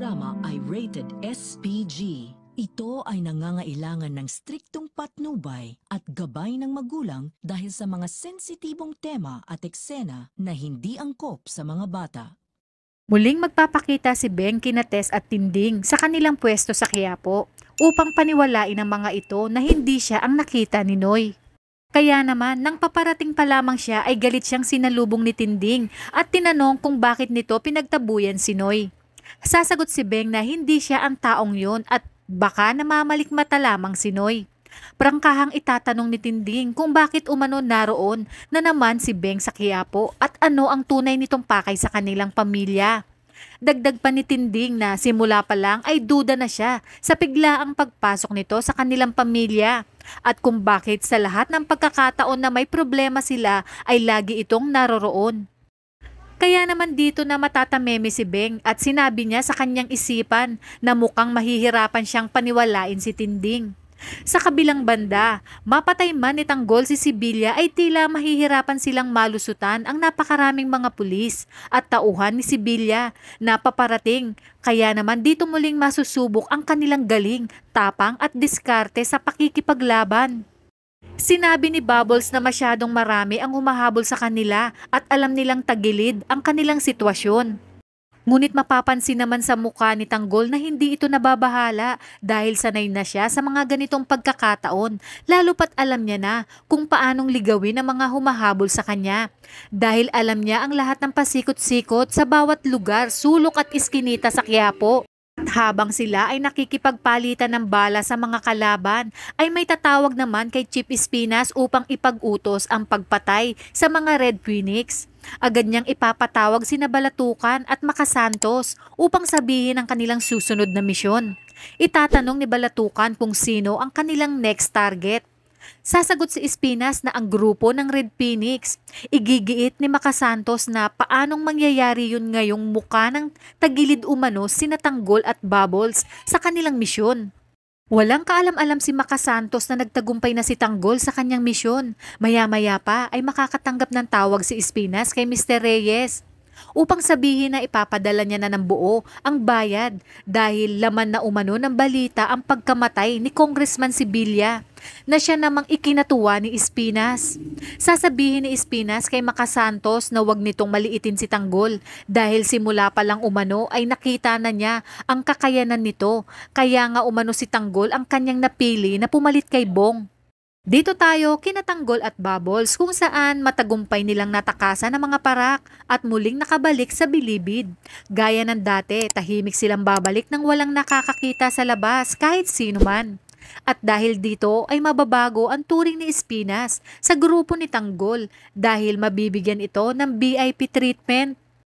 programa ay rated SPG. Ito ay nangangailangan ng striktong patnubay at gabay ng magulang dahil sa mga sensitibong tema at eksena na hindi angkop sa mga bata. Muling magpapakita si Beng kina Tess at Tinding sa kanilang pwesto sa Quiapo upang paniwalain ang mga ito na hindi siya ang nakita ni Noy. Kaya naman, nang paparating pa lamang siya ay galit siyang sinalubong ni Tinding at tinanong kung bakit nito pinagtabuyan si Noy. Sasagot si Beng na hindi siya ang taong yun at baka namamalikmata lamang si Noy. Prangkahang itatanong ni Tinding kung bakit umano naroon na naman si Beng sa Quiapo at ano ang tunay nitong pakay sa kanilang pamilya. Dagdag pa ni Tinding na simula pa lang ay duda na siya sa biglaang pagpasok nito sa kanilang pamilya at kung bakit sa lahat ng pagkakataon na may problema sila ay lagi itong naroroon. Kaya naman dito na matatameme si Beng at sinabi niya sa kanyang isipan na mukhang mahihirapan siyang paniwalain si Tinding. Sa kabilang banda, mapatay man ni Tanggol si Sibilya ay tila mahihirapan silang malusutan ang napakaraming mga pulis at tauhan ni Sibilya na paparating. Kaya naman dito muling masusubok ang kanilang galing, tapang at diskarte sa pakikipaglaban. Sinabi ni Bubbles na masyadong marami ang humahabol sa kanila at alam nilang tagilid ang kanilang sitwasyon. Ngunit mapapansin naman sa mukha ni Tanggol na hindi ito nababahala dahil sanay na siya sa mga ganitong pagkakataon, lalo pat alam niya na kung paanong ligawin ang mga humahabol sa kanya. Dahil alam niya ang lahat ng pasikot-sikot sa bawat lugar, sulok at iskinita sa Quiapo. At habang sila ay nakikipagpalitan ng bala sa mga kalaban, ay may tatawag naman kay Chief Espinas upang ipag-utos ang pagpatay sa mga Red Phoenix. Agad niyang ipapatawag sina Balatukan at Makasantos upang sabihin ang kanilang susunod na misyon. Itatanong ni Balatukan kung sino ang kanilang next target. Sasagot si Espinas na ang grupo ng Red Phoenix. Igigiit ni Makasantos na paanong mangyayari yun ngayong mukha ng tagilid umano sina Tanggol at Bubbles sa kanilang misyon. Walang kaalam-alam si Makasantos na nagtagumpay na si Tanggol sa kanyang misyon. Maya-maya pa ay makakatanggap ng tawag si Espinas kay Mr. Reyes upang sabihin na ipapadala niya na ng buo ang bayad dahil laman na umano ng balita ang pagkamatay ni Congressman Sibilya na siya namang ikinatuwa ni Espinas. Sasabihin ni Espinas kay Makasantos na wag nitong maliitin si Tanggol dahil simula pa lang umano ay nakita na niya ang kakayanan nito, kaya nga umano si Tanggol ang kanyang napili na pumalit kay Bong. Dito tayo kina Tanggol at Bubbles kung saan matagumpay nilang natakasan ang mga parak at muling nakabalik sa bilibid. Gaya ng dati, tahimik silang babalik nang walang nakakakita sa labas kahit sino man. At dahil dito ay mababago ang turing ni Espinas sa grupo ni Tanggol dahil mabibigyan ito ng VIP treatment.